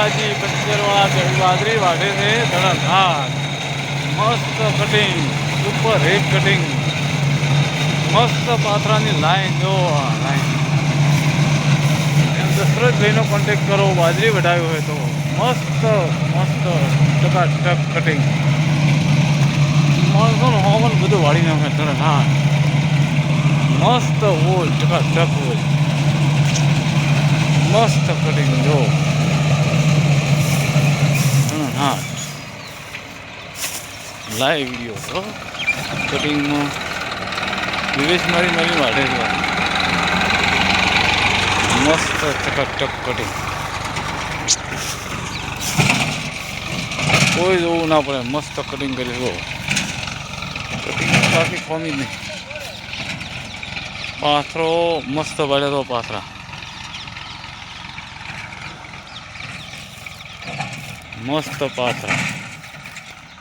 બાલાજી 75 વાળા ચડી બાજરી વાઢે છે ધડાધાર. મસ્ત કટિંગ, સુપર હિટ કટિંગ, મસ્ત પાથરાની લાઈન. જો આ લાઈન એમ દશરથભાઈનો કોન્ટેક્ટ કરો, બાજરી વઢાવી હોય તો. મસ્ત મસ્ત ટકાટક કટિંગ. માણસો હોમન બધું વાળી નાખે ધડાધાર. મસ્ત હોય, ટકાટક હોય, મસ્ત કટિંગ. જો હા, લાઈવ વિડીયો કટિંગમાં દિવસ મારી વાઢે છે. મસ્ત ટકાટક કટિંગ, કોઈ જોવું ના પડે. મસ્ત કટિંગ કરી દો. કટિંગ બાકી ખોમી જ નહીં. પાથરો મસ્ત વાળે તો પાથરા મસ્ત પાથરા.